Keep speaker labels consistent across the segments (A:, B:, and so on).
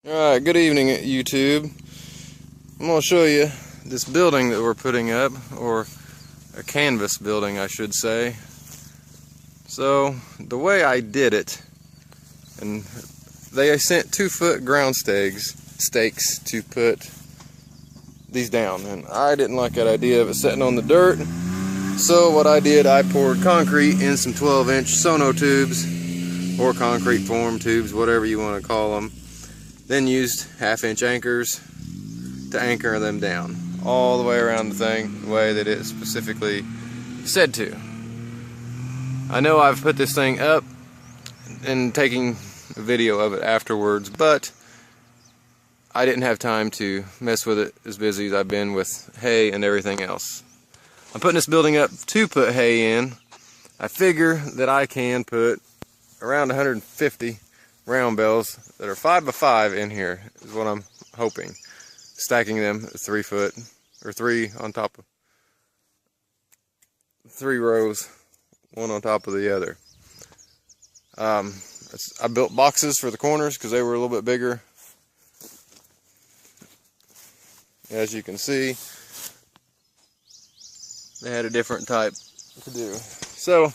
A: Alright, good evening YouTube. I'm going to show you this building that we're putting up, or a canvas building I should say. So, the way I did it, and they sent 2-foot ground stakes to put these down, and I didn't like that idea of it sitting on the dirt. So what I did, I poured concrete in some 12-inch sono tubes, or concrete form tubes, whatever you want to call them. Then used 1/2-inch anchors to anchor them down all the way around the thing, the way that it specifically said to. I know I've put this thing up and taking a video of it afterwards, but I didn't have time to mess with it as busy as I've been with hay and everything else. I'm putting this building up to put hay in. I figure that I can put around 150 round bales that are 5x5 in here, is what I'm hoping. Stacking them 3 foot, or 3 on top of 3 rows, one on top of the other. I built boxes for the corners because they were a little bit bigger. As you can see, they had a different type to do. So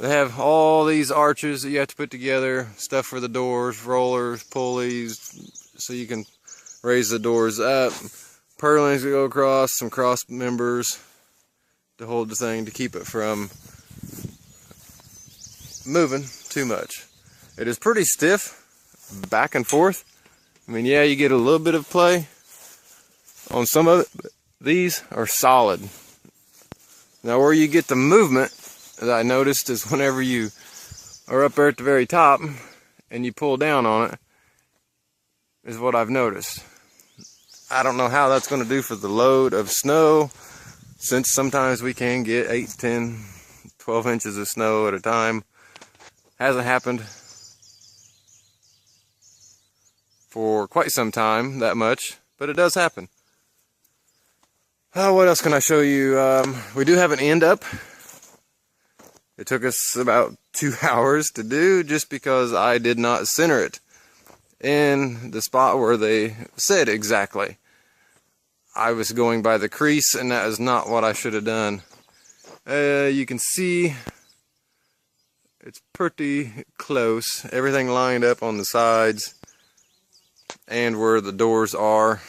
A: they have all these arches that you have to put together, stuff for the doors, rollers, pulleys, so you can raise the doors up, purlins to go across, some cross members to hold the thing to keep it from moving too much. It is pretty stiff, back and forth. I mean, yeah, you get a little bit of play on some of it, but these are solid. Now where you get the movement that I noticed is whenever you are up there at the very top and you pull down on it, is what I've noticed. I don't know how that's going to do for the load of snow, since sometimes we can get 8, 10, 12 inches of snow at a time. Hasn't happened for quite some time, that much, but it does happen. What else can I show you? We do have an end up. It took us about 2 hours to do, just because I did not center it in the spot where they said exactly. I was going by the crease, and that is not what I should have done. You can see it's pretty close. Everything lined up on the sides and where the doors are.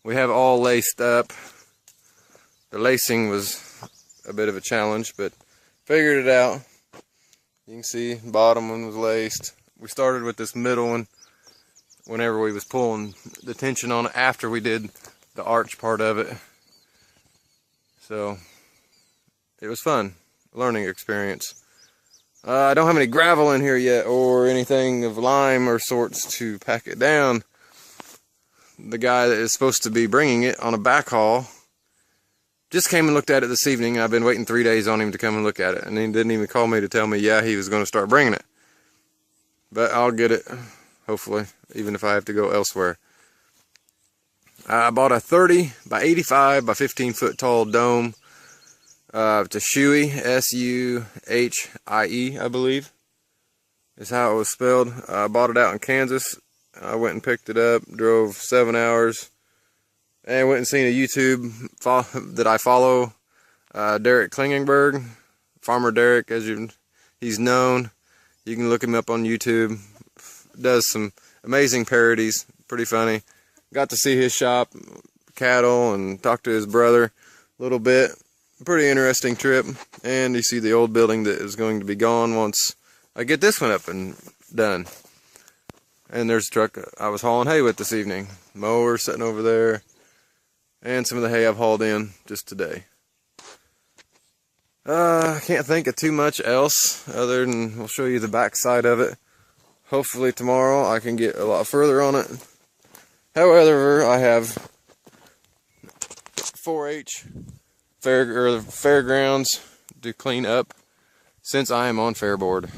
A: We have all laced up. The lacing was a bit of a challenge, but figured it out. You can see the bottom one was laced. We started with this middle one whenever we was pulling the tension on it after we did the arch part of it. So it was fun, learning experience. I don't have any gravel in here yet, or anything of lime or sorts to pack it down. The guy that is supposed to be bringing it on a backhaul just came and looked at it this evening. I've been waiting 3 days on him to come and look at it, and he didn't even call me to tell me, yeah, he was going to start bringing it. But I'll get it, hopefully, even if I have to go elsewhere. I bought a 30 by 85 by 15 foot tall dome. To Suhie, S-U-H-I-E, I believe, is how it was spelled. I bought it out in Kansas. I went and picked it up, drove 7 hours, and went and seen a YouTube that I follow, Derek Klingenberg, Farmer Derek, he's known. You can look him up on YouTube. Does some amazing parodies, pretty funny. Got to see his shop, cattle, and talk to his brother a little bit. Pretty interesting trip. And you see the old building that is going to be gone once I get this one up and done. And there's a truck I was hauling hay with this evening. Mower sitting over there. And some of the hay I've hauled in just today. I can't think of too much else other than we'll show you the back side of it. Hopefully tomorrow I can get a lot further on it. However, I have 4-H fairgrounds to clean up since I am on fair board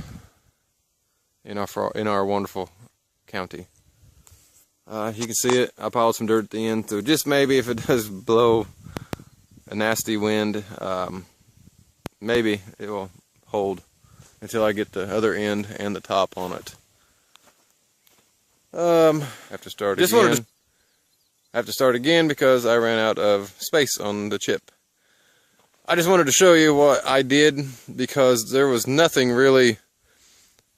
A: in our wonderful county. You can see it. I piled some dirt at the end, so just maybe if it does blow a nasty wind, maybe it will hold until I get the other end and the top on it. Have to start again. Have to start again because I ran out of space on the chip. I just wanted to show you what I did because there was nothing really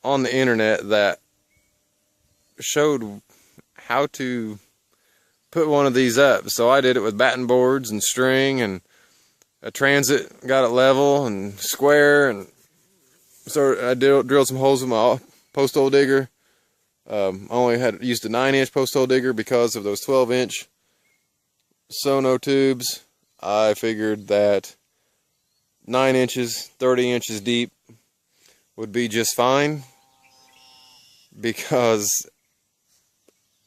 A: on the internet that showed how to put one of these up. So I did it with batten boards and string and a transit, got it level and square, and so I drilled some holes with my post hole digger. I only used a 9-inch post hole digger because of those 12-inch sono tubes. I figured that 9 inches, 30 inches deep would be just fine because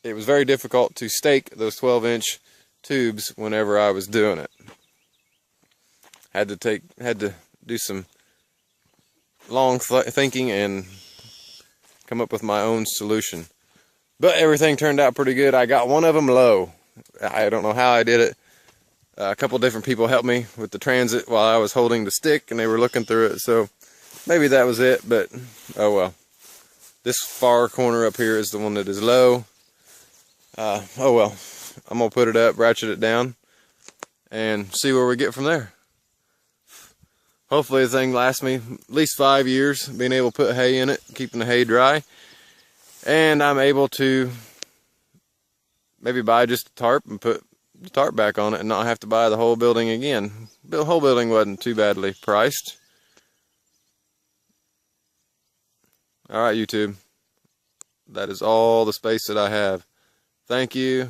A: it was very difficult to stake those 12-inch tubes whenever I was doing it. Had to do some long thinking and come up with my own solution. But everything turned out pretty good. I got one of them low. I don't know how I did it. A couple different people helped me with the transit while I was holding the stick, and they were looking through it. So maybe that was it, but oh well. This far corner up here is the one that is low. Oh well. I'm going to put it up, ratchet it down, and see where we get from there. Hopefully the thing lasts me at least 5 years, being able to put hay in it, keeping the hay dry. And I'm able to maybe buy just a tarp and put the tarp back on it and not have to buy the whole building again. The whole building wasn't too badly priced. Alright, YouTube. That is all the space that I have. Thank you.